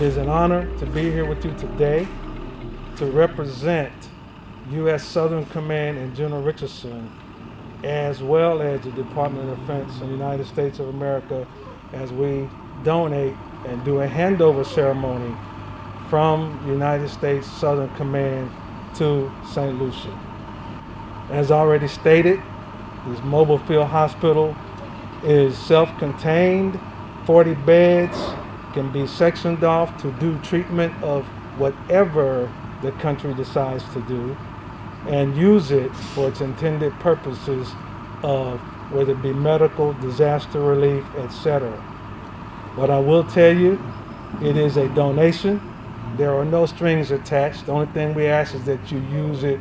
is an honor to be here with you today to represent U.S. Southern Command and General Richardson, as well as the Department of Defense in the United States of America, as we donate and do a handover ceremony from United States Southern Command to St. Lucia. As already stated, this mobile field hospital is self-contained, 40 beds, can be sectioned off to do treatment of whatever the country decides to do, and use it for its intended purposes of whether it be medical, disaster relief, etc. What I will tell you, it is a donation. There are no strings attached. The only thing we ask is that you use it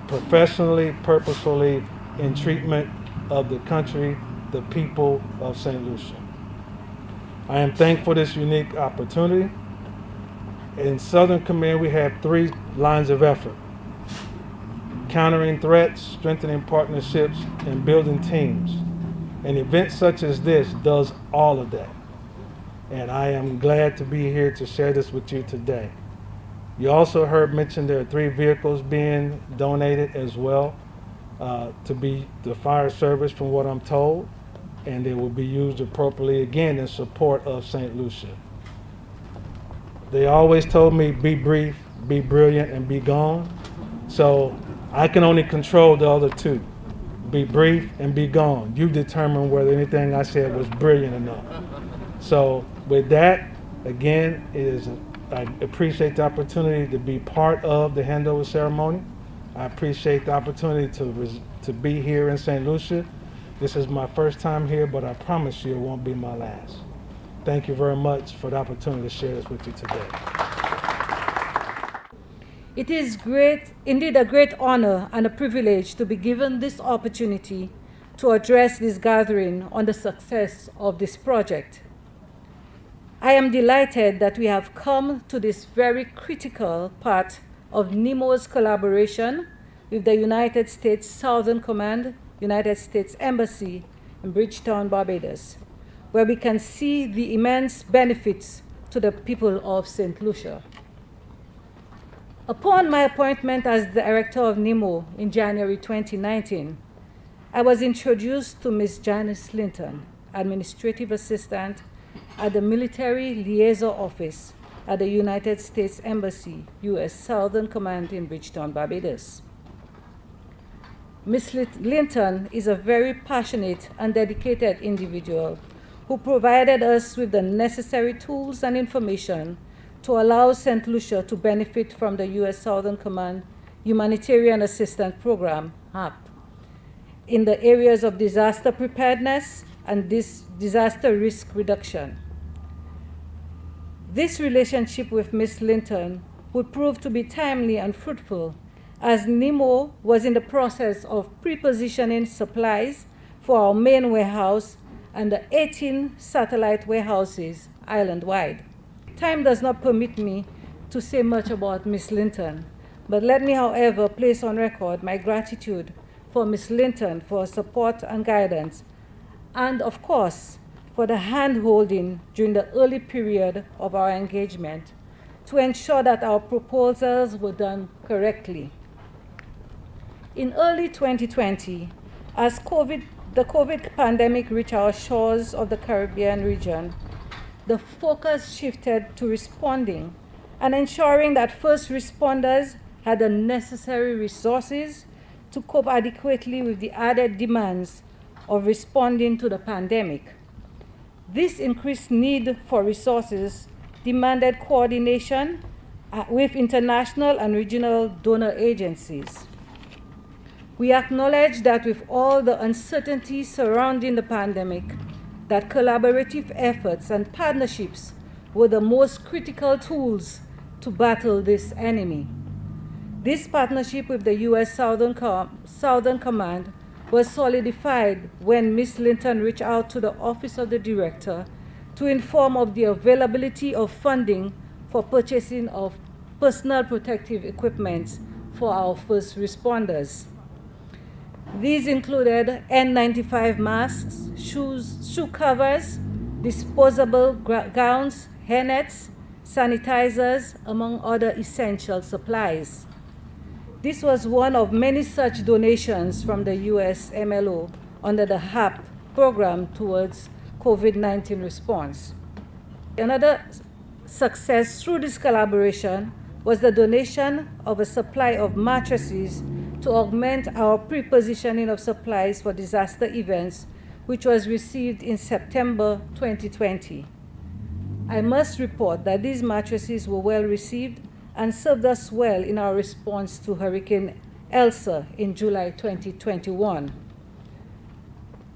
professionally, purposefully in treatment of the country, the people of St. Lucia. I am thankful for this unique opportunity. In Southern Command, we have 3 lines of effort: countering threats, strengthening partnerships, and building teams. An event such as this does all of that. And I am glad to be here to share this with you today. You also heard mentioned there are 3 vehicles being donated as well to be the fire service, from what I'm told, and they will be used appropriately again in support of St. Lucia. They always told me, be brief, be brilliant, and be gone. So I can only control the other 2. Be brief and be gone. You determine whether anything I said was brilliant enough. So with that, again, I appreciate the opportunity to be part of the handover ceremony. I appreciate the opportunity to be here in St. Lucia. This is my first time here, but I promise you it won't be my last. Thank you very much for the opportunity to share this with you today. It is indeed a great honor and a privilege to be given this opportunity to address this gathering on the success of this project. I am delighted that we have come to this very critical part of NEMO's collaboration with the United States Southern Command, United States Embassy in Bridgetown, Barbados, where we can see the immense benefits to the people of St. Lucia. Upon my appointment as Director of NEMO in January 2019, I was introduced to Ms. Janice Linton, Administrative Assistant at the Military Liaison Office at the United States Embassy, U.S. Southern Command in Bridgetown, Barbados. Ms. Linton is a very passionate and dedicated individual who provided us with the necessary tools and information to allow St. Lucia to benefit from the U.S. Southern Command Humanitarian Assistance Program, HAP, in the areas of disaster preparedness and disaster risk reduction. This relationship with Ms. Linton would prove to be timely and fruitful, as NEMO was in the process of pre-positioning supplies for our main warehouse and the 18 satellite warehouses island-wide. Time does not permit me to say much about Ms. Linton, but let me, however, place on record my gratitude for Ms. Linton for her support and guidance, and of course, for the hand-holding during the early period of our engagement to ensure that our proposals were done correctly. In early 2020, as the COVID pandemic reached our shores of the Caribbean region, the focus shifted to responding and ensuring that first responders had the necessary resources to cope adequately with the added demands of responding to the pandemic. This increased need for resources demanded coordination with international and regional donor agencies. We acknowledge that with all the uncertainty surrounding the pandemic, that collaborative efforts and partnerships were the most critical tools to battle this enemy. This partnership with the U.S. Southern Command was solidified when Ms. Linton reached out to the Office of the Director to inform of the availability of funding for purchasing of personal protective equipment for our first responders. These included N95 masks, shoe covers, disposable gowns, hairnets, sanitizers, among other essential supplies. This was one of many such donations from the US MLO under the HAP program towards COVID-19 response. Another success through this collaboration was the donation of a supply of mattresses to augment our pre-positioning of supplies for disaster events, which was received in September 2020. I must report that these mattresses were well received and served us well in our response to Hurricane Elsa in July 2021.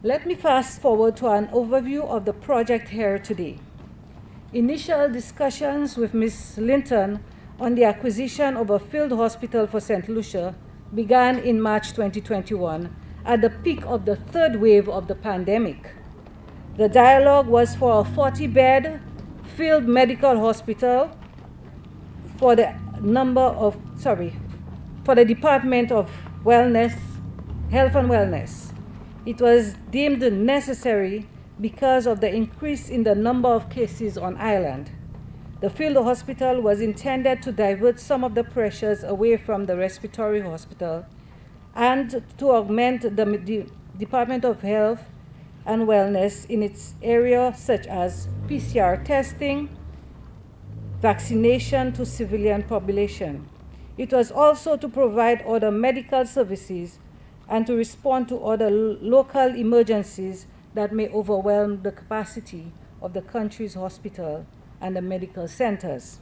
Let me fast forward to an overview of the project here today. Initial discussions with Ms. Linton on the acquisition of a field hospital for St. Lucia began in March 2021 at the peak of the third wave of the pandemic. The dialogue was for a 40-bed field medical hospital for the Department of Health and Wellness. It was deemed necessary because of the increase in the number of cases on island. The field hospital was intended to divert some of the pressures away from the respiratory hospital and to augment the Department of Health and Wellness in its area, such as PCR testing, vaccination to civilian population. It was also to provide other medical services and to respond to other local emergencies that may overwhelm the capacity of the country's hospital and the medical centers.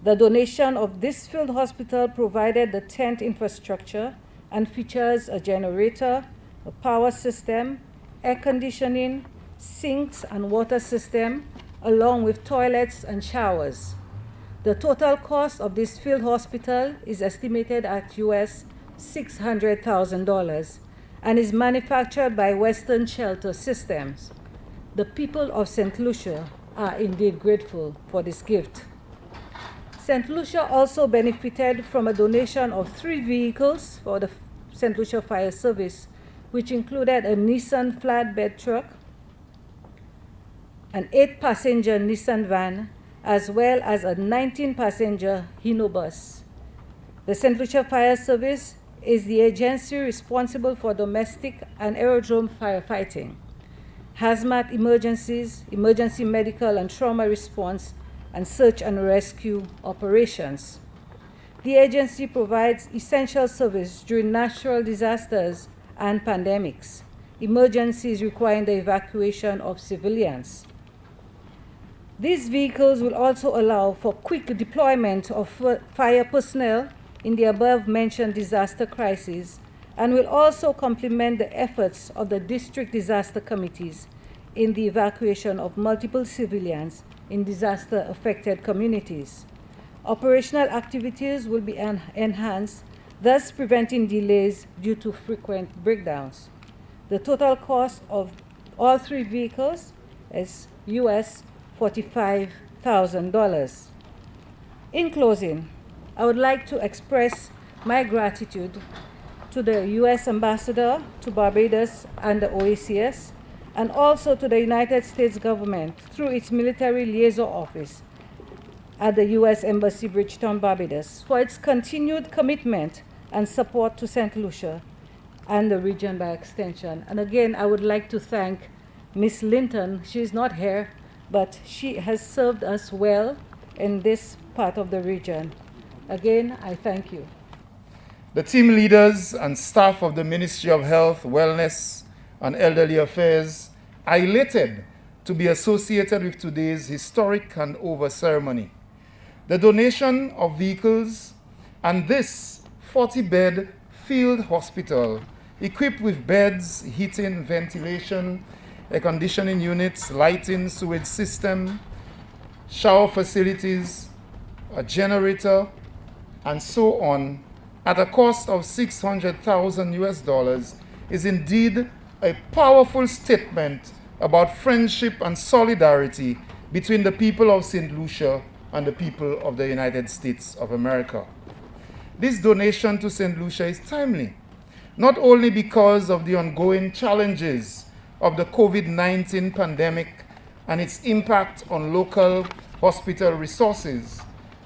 The donation of this field hospital provided the tent infrastructure and features a generator, a power system, air conditioning, sinks and water system, along with toilets and showers. The total cost of this field hospital is estimated at US $600,000 and is manufactured by Western Shelter Systems. The people of St. Lucia are indeed grateful for this gift. St. Lucia also benefited from a donation of 3 vehicles for the St. Lucia Fire Service, which included a Nissan flatbed truck, an 8-passenger Nissan van, as well as a 19-passenger Hino bus. The St. Lucia Fire Service is the agency responsible for domestic and aerodrome firefighting, hazmat emergencies, emergency medical and trauma response, and search and rescue operations. The agency provides essential service during natural disasters and pandemics, emergencies requiring the evacuation of civilians. These vehicles will also allow for quick deployment of fire personnel in the above-mentioned disaster crisis and will also complement the efforts of the district disaster committees in the evacuation of multiple civilians in disaster-affected communities. Operational activities will be enhanced, thus preventing delays due to frequent breakdowns. The total cost of all 3 vehicles is US $45,000. In closing, I would like to express my gratitude to the US Ambassador to Barbados and the OACS, and also to the United States government through its Military Liaison Office at the US Embassy, Bridgetown, Barbados, for its continued commitment and support to St. Lucia and the region by extension. And again, I would like to thank Ms. Linton. She's not here, but she has served us well in this part of the region. Again, I thank you. The team leaders and staff of the Ministry of Health, Wellness, and Elderly Affairs are elated to be associated with today's historic handover ceremony. The donation of vehicles and this 40-bed field hospital equipped with beds, heating, ventilation, air conditioning units, lighting, sewage system, shower facilities, a generator, and so on, at a cost of $600,000 US is indeed a powerful statement about friendship and solidarity between the people of St. Lucia and the people of the United States of America. This donation to St. Lucia is timely, not only because of the ongoing challenges of the COVID-19 pandemic and its impact on local hospital resources,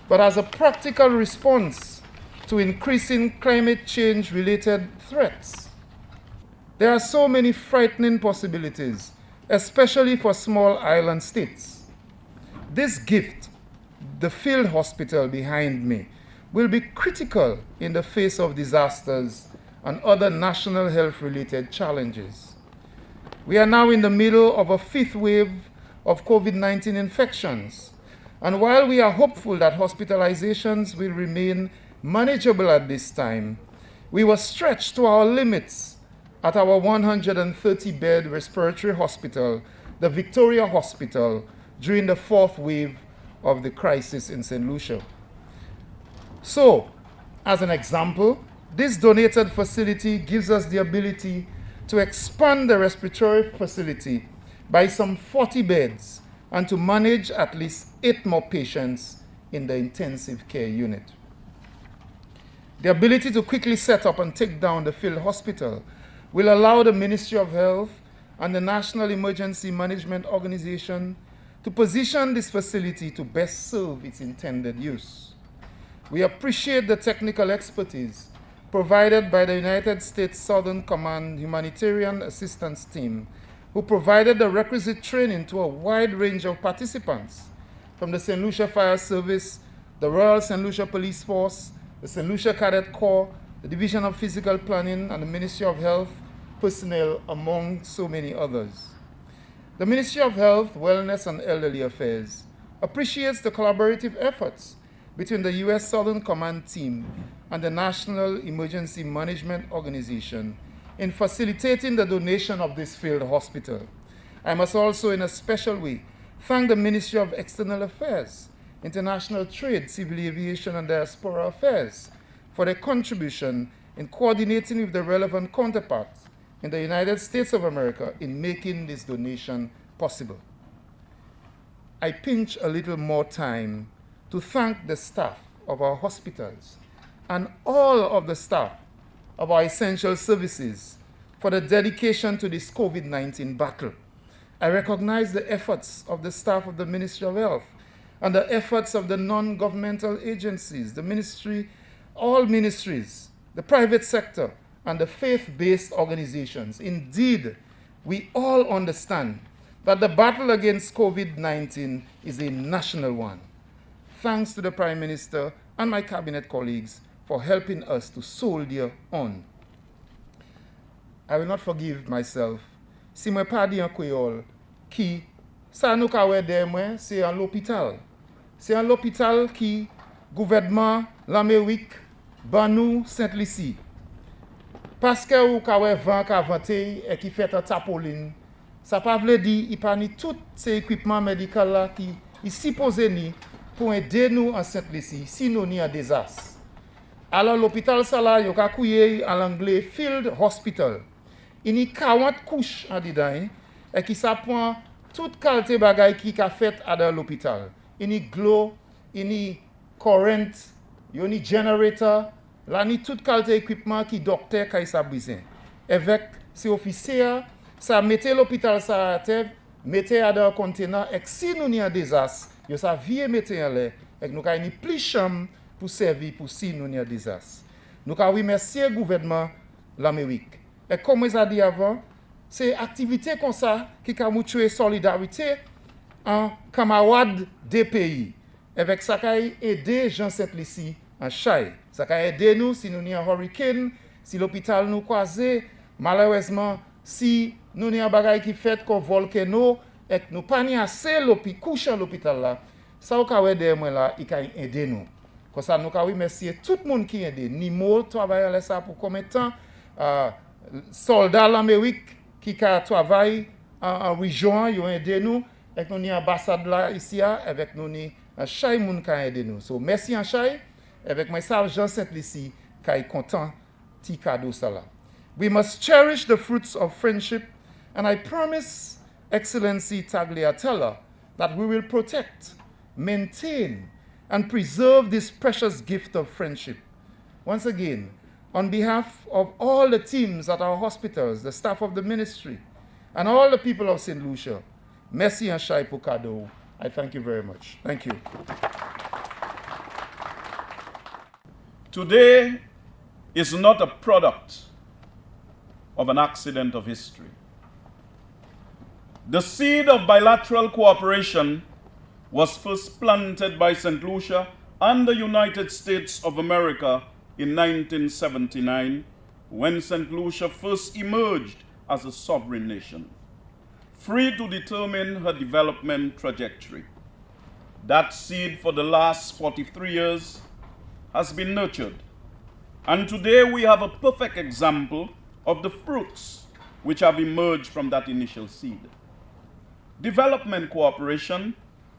but as a practical response to increasing climate change-related threats. There are so many frightening possibilities, especially for small island states. This gift, the field hospital behind me, will be critical in the face of disasters and other national health-related challenges. We are now in the middle of a fifth wave of COVID-19 infections, and while we are hopeful that hospitalizations will remain manageable at this time, we were stretched to our limits at our 130-bed respiratory hospital, the Victoria Hospital, during the fourth wave of the crisis in St. Lucia. So, as an example, this donated facility gives us the ability to expand the respiratory facility by some 40 beds and to manage at least 8 more patients in the intensive care unit. The ability to quickly set up and take down the field hospital will allow the Ministry of Health and the National Emergency Management Organization to position this facility to best serve its intended use. We appreciate the technical expertise provided by the United States Southern Command Humanitarian Assistance Team, who provided the requisite training to a wide range of participants, from the St. Lucia Fire Service, the Royal St. Lucia Police Force, the St. Lucia Cadet Corps, the Division of Physical Planning, and the Ministry of Health personnel, among so many others. The Ministry of Health, Wellness, and Elderly Affairs appreciates the collaborative efforts between the U.S. Southern Command team and the National Emergency Management Organization in facilitating the donation of this field hospital. I must also, in a special way, thank the Ministry of External Affairs, International Trade, Civil Aviation, and Diaspora Affairs for their contribution in coordinating with the relevant counterparts in the United States of America in making this donation possible. I pinch a little more time to thank the staff of our hospitals and all of the staff of our essential services for the dedication to this COVID-19 battle. I recognize the efforts of the staff of the Ministry of Health and the efforts of the non-governmental agencies, the ministry, all ministries, the private sector, and the faith-based organizations. Indeed, we all understand that the battle against COVID-19 is a national one. Thanks to the Prime Minister and my cabinet colleagues for helping us to soldier on. I will not forgive myself si mwen pa di an Creole ki sa nou ka wè de mwen c'est an l'hôpital. C'est an l'hôpital ki gouvernement l'Amérique ban nou Saint-Lucie. Paske ou ka wè van ka vante e ki fet an tapoline, sa pa vle di i pa ni tout se equipement médical la ki i suppose ni pour aider nous en Saint-Lucie si nous ni a désastre. Alors l'hôpital ça là yo ka kouye en anglais field hospital. Il y a 40 couches en dedans et qui ça prend toute qualité bagay qui ka fait à dans l'hôpital. Il y a glow, il y a current, il y a generator. Là, ni toute qualité d'équipement qui docteur kay sa besoin. Avec ces officiers, ça mettait l'hôpital ça à terre, mettait à dans un conteneur et si nous n'y a désastre, yo ça vie mettait en l'air et nous ka ni plus chambre pour servir pour si nous n'y a désastre. Nous ka remercier le gouvernement l'Amérique. Et comme je l'ai dit avant, c'est activité comme ça qui a montré solidarité en camarades des pays. Avec ça qui a aidé Jean Saint-Lucie en Chai. Ça a aidé nous si nous avons un hurricane, si l'hôpital nous croisé, malheureusement, si nous avons un bagage qui fait comme volcano et que nous pas assez coucher à l'hôpital là, ça a aidé moi là, il a aidé nous. Comme ça, nous avons remercier tout le monde qui a aidé. NEMO travaille à ça pour combien de temps? Soldats l'Amérique qui travaillent en région, ils ont aidé nous. Et nous avons une ambassade là ici avec nous, chaque monde qui a aidé nous. So, merci en Chai. Avec myself, Jean Saint-Lucie, qui est content de cadeau ça là. We must cherish the fruits of friendship, and I promise Excellency Tagliatella that we will protect, maintain, and preserve this precious gift of friendship. Once again, on behalf of all the teams at our hospitals, the staff of the ministry, and all the people of St. Lucia, merci en Chai pour cadeau, I thank you very much. Thank you. Today is not a product of an accident of history. The seed of bilateral cooperation was first planted by St. Lucia and the United States of America in 1979, when St. Lucia first emerged as a sovereign nation, free to determine her development trajectory. That seed for the last 43 years has been nurtured. And today we have a perfect example of the fruits which have emerged from that initial seed. Development cooperation,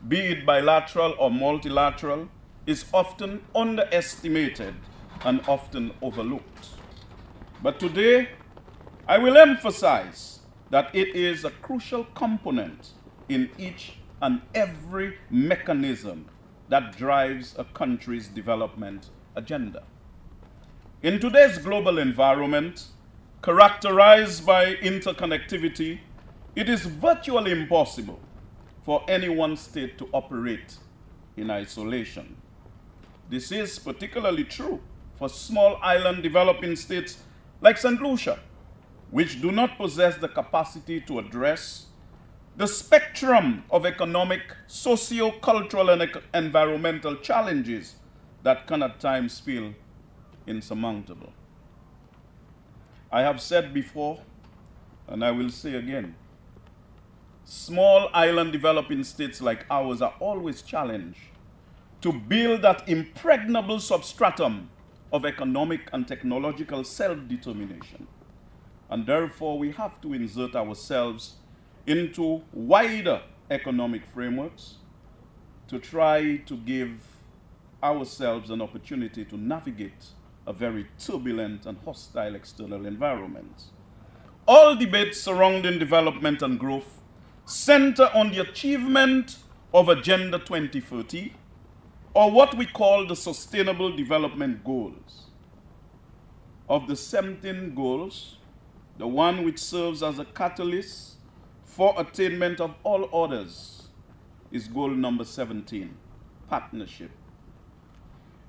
be it bilateral or multilateral, is often underestimated and often overlooked. But today, I will emphasize that it is a crucial component in each and every mechanism that drives a country's development agenda. In today's global environment, characterized by interconnectivity, it is virtually impossible for any one state to operate in isolation. This is particularly true for small island developing states like St. Lucia, which do not possess the capacity to address the spectrum of economic, socio-cultural, and environmental challenges that can at times feel insurmountable. I have said before, and I will say again, small island developing states like ours are always challenged to build that impregnable substratum of economic and technological self-determination. And therefore, we have to insert ourselves into wider economic frameworks to try to give ourselves an opportunity to navigate a very turbulent and hostile external environment. All debates surrounding development and growth center on the achievement of Agenda 2030, or what we call the Sustainable Development Goals. Of the 17 goals, the one which serves as a catalyst for attainment of all others is goal number 17, partnership.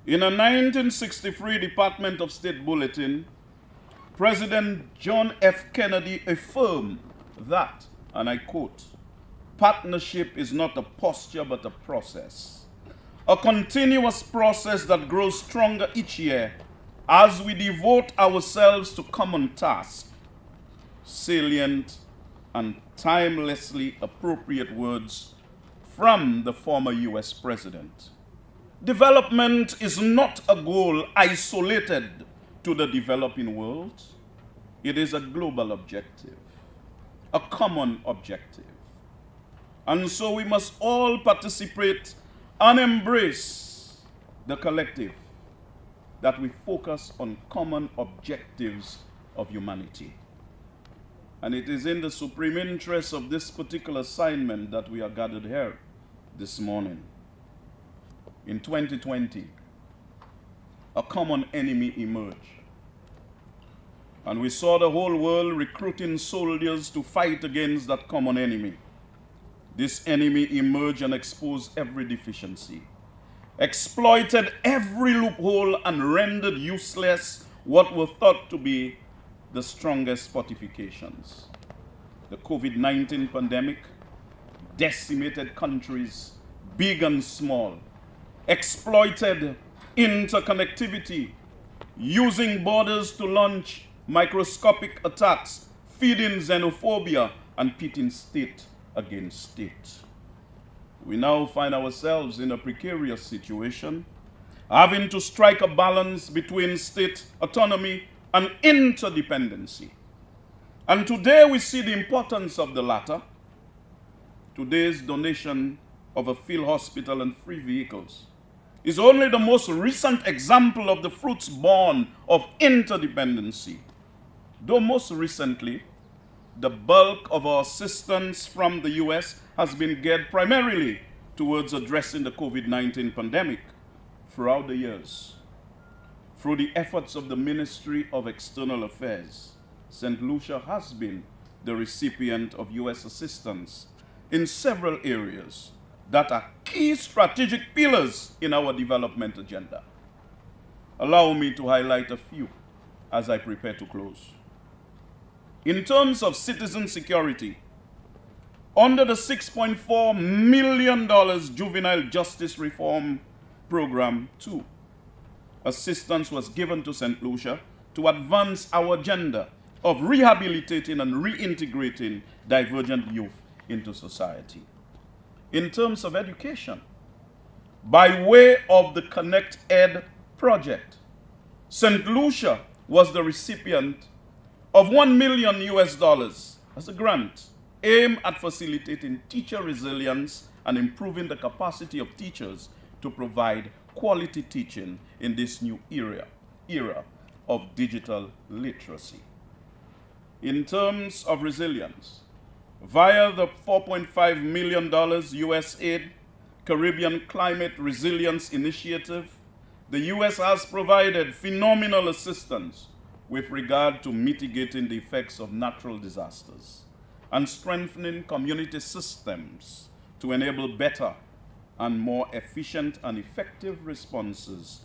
In a 1963 Department of State bulletin, President John F. Kennedy affirmed that, and I quote, "Partnership is not a posture but a process, a continuous process that grows stronger each year as we devote ourselves to common tasks." Salient and timelessly appropriate words from the former US president. Development is not a goal isolated to the developing world. It is a global objective, a common objective. And so we must all participate and embrace the collective, that we focus on common objectives of humanity. And it is in the supreme interest of this particular assignment that we are gathered here this morning. In 2020, a common enemy emerged. And we saw the whole world recruiting soldiers to fight against that common enemy. This enemy emerged and exposed every deficiency, exploited every loophole, and rendered useless what were thought to be the strongest fortifications. The COVID-19 pandemic decimated countries, big and small, exploited interconnectivity, using borders to launch microscopic attacks, feeding xenophobia, and pitting state against state. We now find ourselves in a precarious situation, having to strike a balance between state autonomy and interdependency. And today we see the importance of the latter. Today's donation of a field hospital and free vehicles is only the most recent example of the fruits born of interdependency. Though most recently, the bulk of our assistance from the US has been geared primarily towards addressing the COVID-19 pandemic. Throughout the years, through the efforts of the Ministry of External Affairs, St. Lucia has been the recipient of US assistance in several areas, that are key strategic pillars in our development agenda. Allow me to highlight a few as I prepare to close. In terms of citizen security, under the $6.4 million Juvenile Justice Reform Program 2, assistance was given to St. Lucia to advance our agenda of rehabilitating and reintegrating divergent youth into society. In terms of education, by way of the Connect Ed project, St. Lucia was the recipient of $1 million as a grant aimed at facilitating teacher resilience and improving the capacity of teachers to provide quality teaching in this new era of digital literacy. In terms of resilience, via the $4.5 million USAID Caribbean Climate Resilience Initiative, the U.S. has provided phenomenal assistance with regard to mitigating the effects of natural disasters and strengthening community systems to enable better and more efficient and effective responses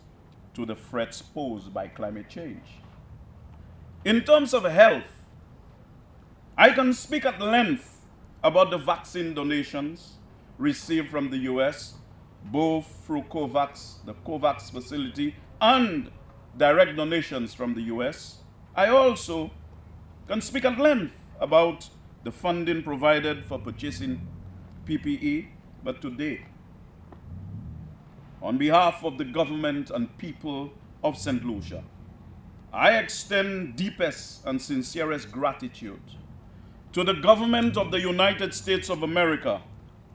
to the threats posed by climate change. In terms of health, I can speak at length about the vaccine donations received from the U.S., both through COVAX, the COVAX facility, and direct donations from the U.S. I also can speak at length about the funding provided for purchasing PPE, but today, on behalf of the government and people of St. Lucia, I extend deepest and sincerest gratitude to the government of the United States of America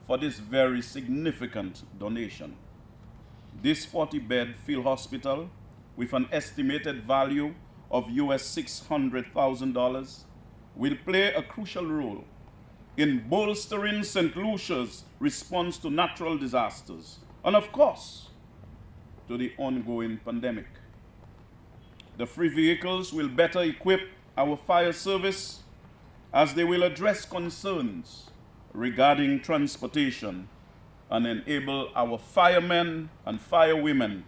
for this very significant donation. This 40-bed field hospital with an estimated value of US $600,000 will play a crucial role in bolstering St. Lucia's response to natural disasters and, of course, to the ongoing pandemic. The free vehicles will better equip our fire service as they will address concerns regarding transportation and enable our firemen and firewomen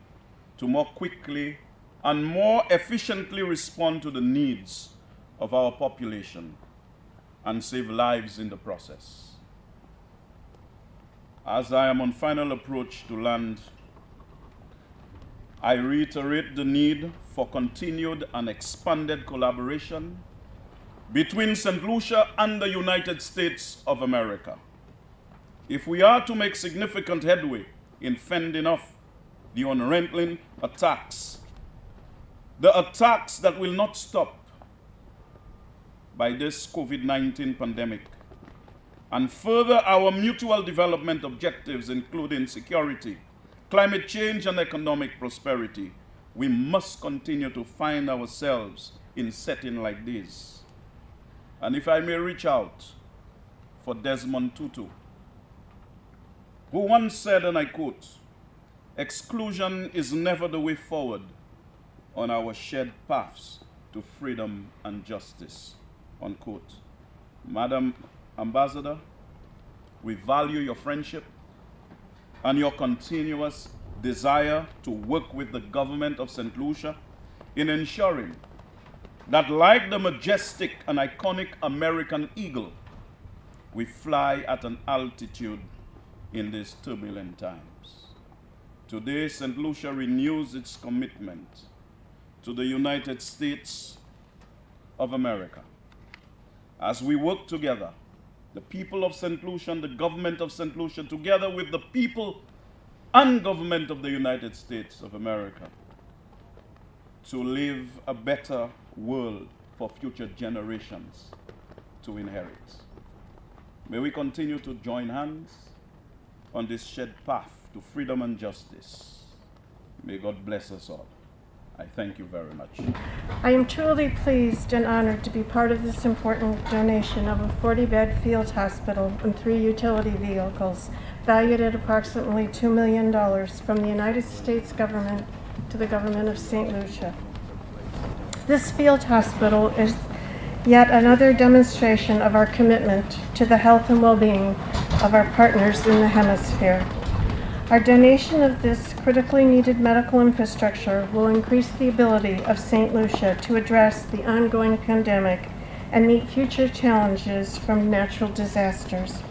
to more quickly and more efficiently respond to the needs of our population and save lives in the process. As I am on final approach to land, I reiterate the need for continued and expanded collaboration between St. Lucia and the United States of America. If we are to make significant headway in fending off the unrelenting attacks, the attacks that will not stop by this COVID-19 pandemic, and further our mutual development objectives, including security, climate change, and economic prosperity, we must continue to find ourselves in settings like this. And if I may reach out for Desmond Tutu, who once said, and I quote, "Exclusion is never the way forward on our shared paths to freedom and justice," unquote. Madam Ambassador, we value your friendship and your continuous desire to work with the government of St. Lucia in ensuring that, like the majestic and iconic American eagle, we fly at an altitude in these turbulent times. Today, St. Lucia renews its commitment to the United States of America. As we work together, the people of St. Lucia and the government of St. Lucia, together with the people and government of the United States of America, to live a better world for future generations to inherit. May we continue to join hands on this shared path to freedom and justice. May God bless us all. I thank you very much. I am truly pleased and honored to be part of this important donation of a 40-bed field hospital and 3 utility vehicles valued at approximately $2 million from the United States government to the government of St. Lucia. This field hospital is yet another demonstration of our commitment to the health and well-being of our partners in the hemisphere. Our donation of this critically needed medical infrastructure will increase the ability of St. Lucia to address the ongoing pandemic and meet future challenges from natural disasters.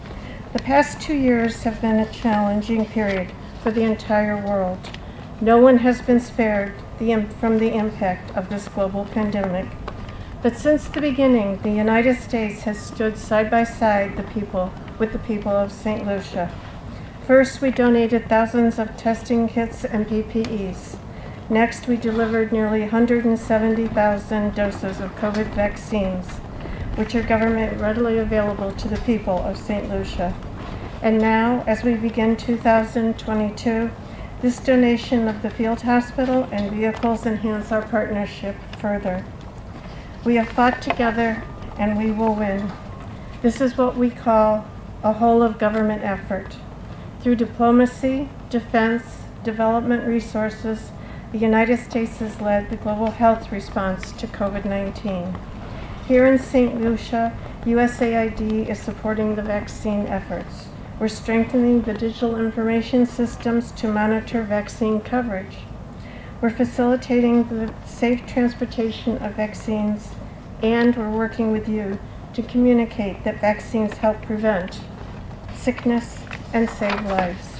The past 2 years have been a challenging period for the entire world. No one has been spared from the impact of this global pandemic. But since the beginning, the United States has stood side by side with the people of St. Lucia. First, we donated thousands of testing kits and PPEs. Next, we delivered nearly 170,000 doses of COVID vaccines, which are government readily available to the people of St. Lucia. And now, as we begin 2022, this donation of the field hospital and vehicles enhance our partnership further. We have fought together and we will win. This is what we call a whole of government effort. Through diplomacy, defense, development resources, the United States has led the global health response to COVID-19. Here in St. Lucia, USAID is supporting the vaccine efforts. We're strengthening the digital information systems to monitor vaccine coverage. We're facilitating the safe transportation of vaccines, and we're working with you to communicate that vaccines help prevent sickness and save lives.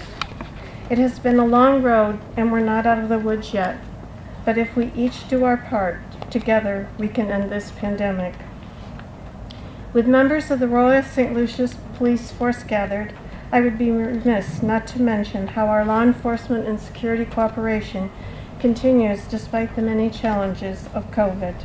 It has been a long road, and we're not out of the woods yet. But if we each do our part, together we can end this pandemic. With members of the Royal St. Lucia's Police Force gathered, I would be remiss not to mention how our law enforcement and security cooperation continues despite the many challenges of COVID.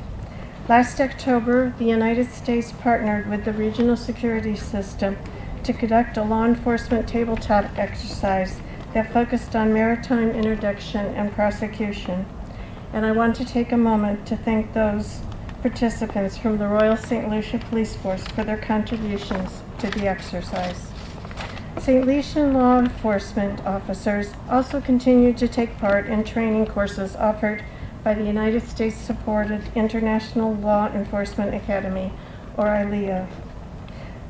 Last October, the United States partnered with the Regional Security System to conduct a law enforcement tabletop exercise that focused on maritime interdiction and prosecution. And I want to take a moment to thank those participants from the Royal St. Lucia Police Force for their contributions to the exercise. St. Lucian law enforcement officers also continue to take part in training courses offered by the United States-supported International Law Enforcement Academy, or ILEA.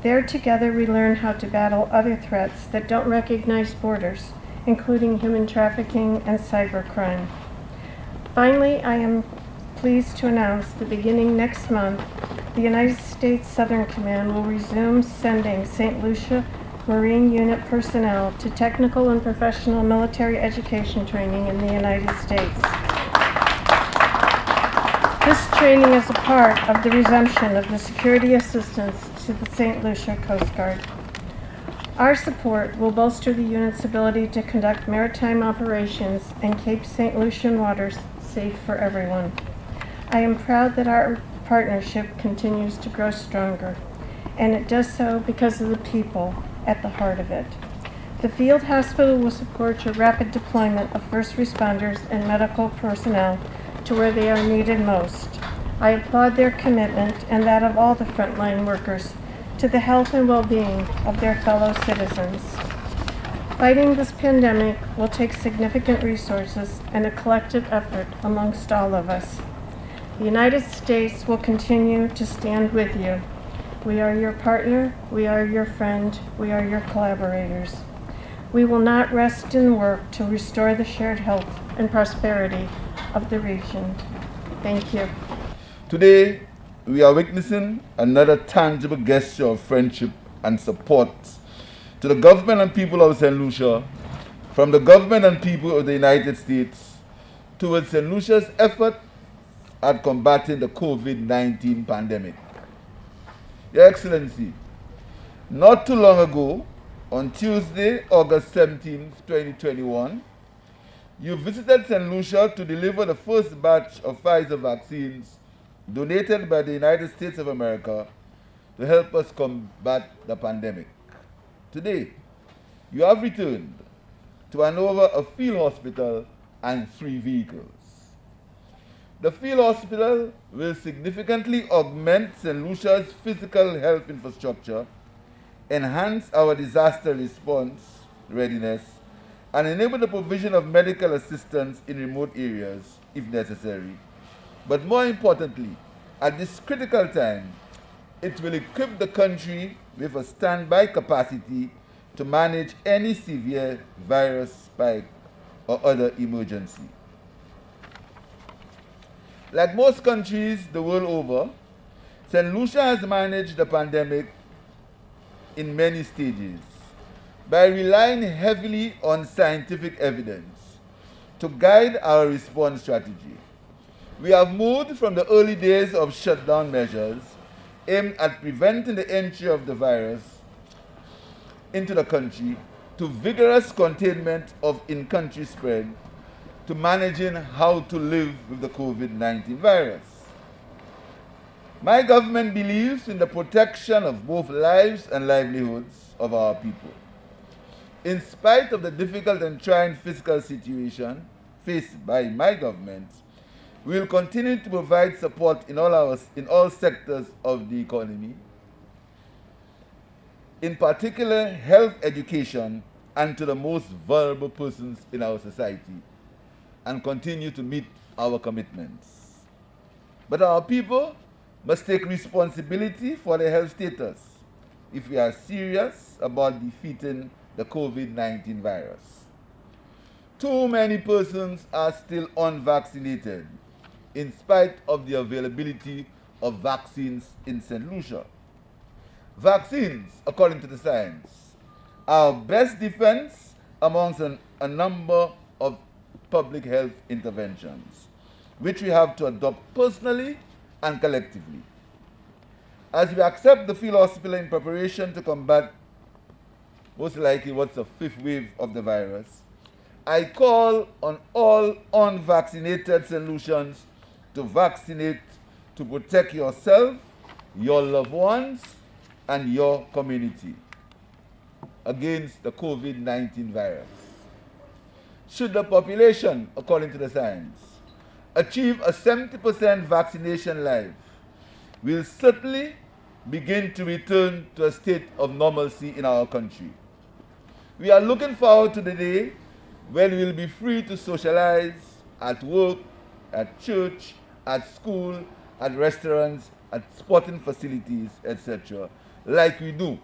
There together we learn how to battle other threats that don't recognize borders, including human trafficking and cybercrime. Finally, I am pleased to announce that beginning next month, the United States Southern Command will resume sending St. Lucia Marine Unit personnel to technical and professional military education training in the United States. This training is a part of the resumption of the security assistance to the St. Lucia Coast Guard. Our support will bolster the unit's ability to conduct maritime operations and keep St. Lucian waters safe for everyone. I am proud that our partnership continues to grow stronger, and it does so because of the people at the heart of it. The field hospital will support your rapid deployment of first responders and medical personnel to where they are needed most. I applaud their commitment and that of all the frontline workers to the health and well-being of their fellow citizens. Fighting this pandemic will take significant resources and a collective effort amongst all of us. The United States will continue to stand with you. We are your partner, we are your friend, we are your collaborators. We will not rest in work to restore the shared health and prosperity of the region. Thank you. Today, we are witnessing another tangible gesture of friendship and support to the government and people of St. Lucia, from the government and people of the United States towards St. Lucia's effort at combating the COVID-19 pandemic. Your Excellency, not too long ago, on Tuesday, August 17, 2021, you visited St. Lucia to deliver the first batch of Pfizer vaccines donated by the United States of America to help us combat the pandemic. Today, you have returned to Handover, a field hospital and 3 vehicles. The field hospital will significantly augment St. Lucia's physical health infrastructure, enhance our disaster response readiness, and enable the provision of medical assistance in remote areas if necessary. But more importantly, at this critical time, it will equip the country with a standby capacity to manage any severe virus spike or other emergency. Like most countries the world over, St. Lucia has managed the pandemic in many stages by relying heavily on scientific evidence to guide our response strategy. We have moved from the early days of shutdown measures aimed at preventing the entry of the virus into the country to vigorous containment of in-country spread to managing how to live with the COVID-19 virus. My government believes in the protection of both lives and livelihoods of our people. In spite of the difficult and trying fiscal situation faced by my government, we will continue to provide support in all sectors of the economy, in particular health education, and to the most vulnerable persons in our society, and continue to meet our commitments. But our people must take responsibility for their health status if we are serious about defeating the COVID-19 virus. Too many persons are still unvaccinated in spite of the availability of vaccines in St. Lucia. Vaccines, according to the science, are our best defense amongst a number of public health interventions, which we have to adopt personally and collectively. As we accept the field hospital in preparation to combat most likely what's the fifth wave of the virus, I call on all unvaccinated St. Lucians to vaccinate to protect yourself, your loved ones, and your community against the COVID-19 virus. Should the population, according to the science, achieve a 70% vaccination live, we'll certainly begin to return to a state of normalcy in our country. We are looking forward to the day when we will be free to socialize at work, at church, at school, at restaurants, at sporting facilities, etc., like we do,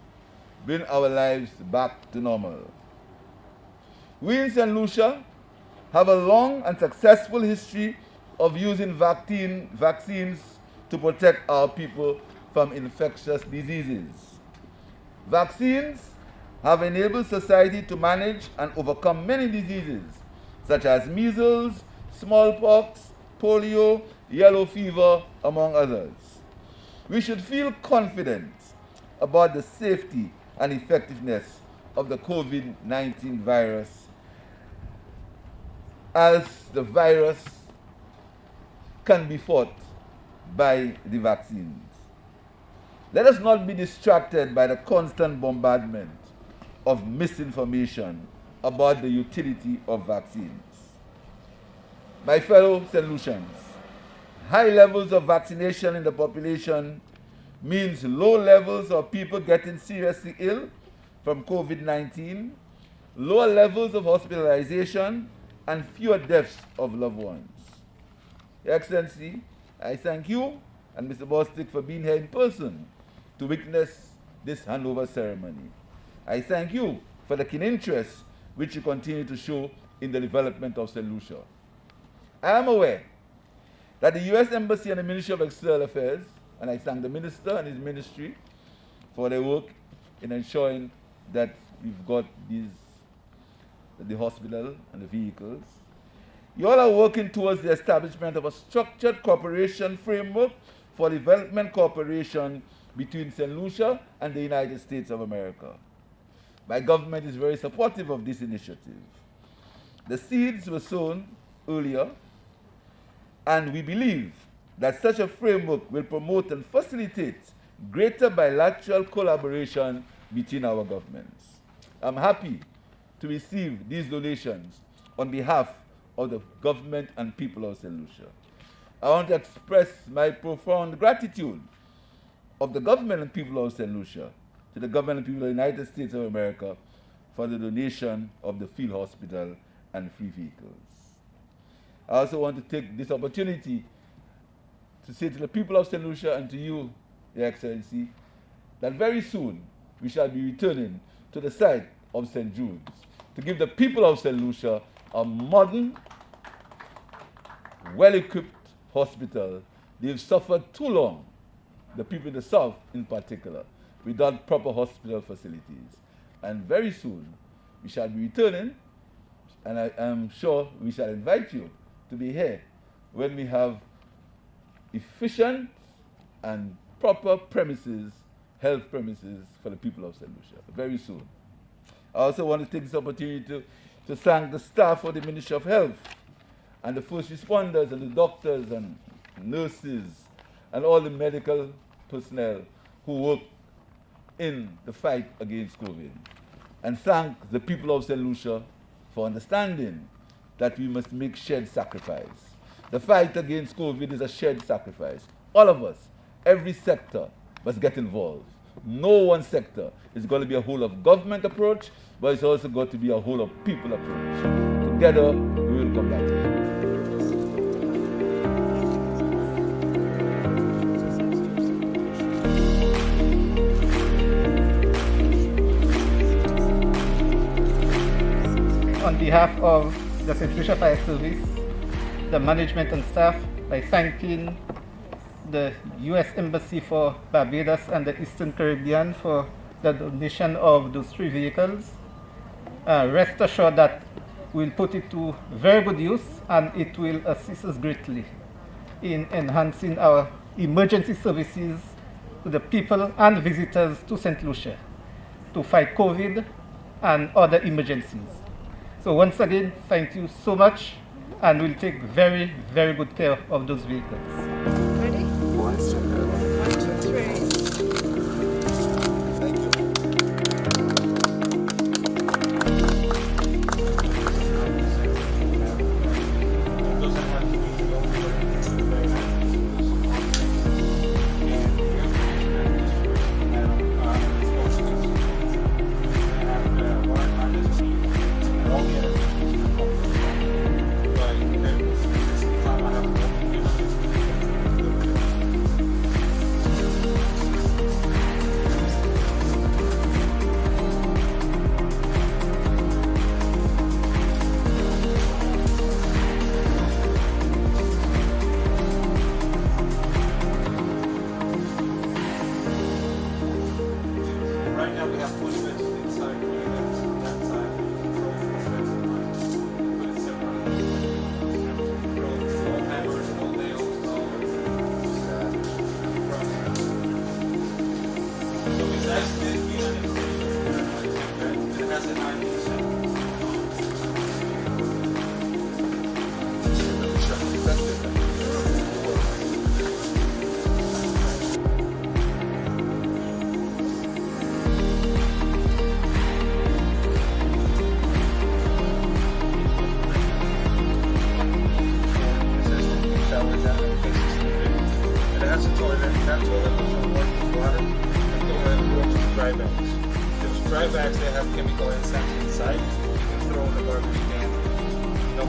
bring our lives back to normal. We in St. Lucia have a long and successful history of using vaccines to protect our people from infectious diseases. Vaccines have enabled society to manage and overcome many diseases, such as measles, smallpox, polio, yellow fever, among others. We should feel confident about the safety and effectiveness of the COVID-19 virus, as the virus can be fought by the vaccines. Let us not be distracted by the constant bombardment of misinformation about the utility of vaccines. My fellow St. Lucians, high levels of vaccination in the population means low levels of people getting seriously ill from COVID-19, lower levels of hospitalization, and fewer deaths of loved ones. Your Excellency, I thank you and Mr. Bostic for being here in person to witness this handover ceremony. I thank you for the keen interest which you continue to show in the development of St. Lucia. I am aware that the U.S. Embassy and the Ministry of External Affairs, and I thank the Minister and his ministry for their work in ensuring that we've got the hospital and the vehicles. You all are working towards the establishment of a structured cooperation framework for development cooperation between St. Lucia and the United States of America. My government is very supportive of this initiative. The seeds were sown earlier, and we believe that such a framework will promote and facilitate greater bilateral collaboration between our governments. I'm happy to receive these donations on behalf of the government and people of St. Lucia. I want to express my profound gratitude of the government and people of St. Lucia to the government and people of the United States of America for the donation of the field hospital and free vehicles. I also want to take this opportunity to say to the people of St. Lucia and to you, Your Excellency, that very soon we shall be returning to the site of St. Jude's, to give the people of St. Lucia a modern, well-equipped hospital. They've suffered too long, the people in the south in particular, without proper hospital facilities. And very soon, we shall be returning, and I am sure we shall invite you to be here when we have efficient and proper premises, health premises for the people of St. Lucia, very soon. I also want to take this opportunity to thank the staff of the Ministry of Health and the first responders and the doctors and nurses and all the medical personnel who work in the fight against COVID. And thank the people of St. Lucia for understanding that we must make shared sacrifice. The fight against COVID is a shared sacrifice. All of us, every sector must get involved. No one sector is going to be a whole of government approach, but it's also got to be a whole of people approach. Together, we will come back to it. On behalf of the St. Lucia Fire Service, the management and staff, by thanking the U.S. Embassy for Barbados and the Eastern Caribbean for the donation of those 3 vehicles. Rest assured that we'll put it to very good use, and it will assist us greatly in enhancing our emergency services to the people and visitors to St. Lucia to fight COVID and other emergencies. So once again, thank you so much, and we'll take very, very good care of those vehicles. Ready? 1, 2, 3. Thank you. Right now we have 20 beds inside, 20 beds on that side. 20 beds separate. All hammers, all nails, all so it's actually it has a 90%. Dry bags, they have chemical insects inside. You can throw in the garbage can. No.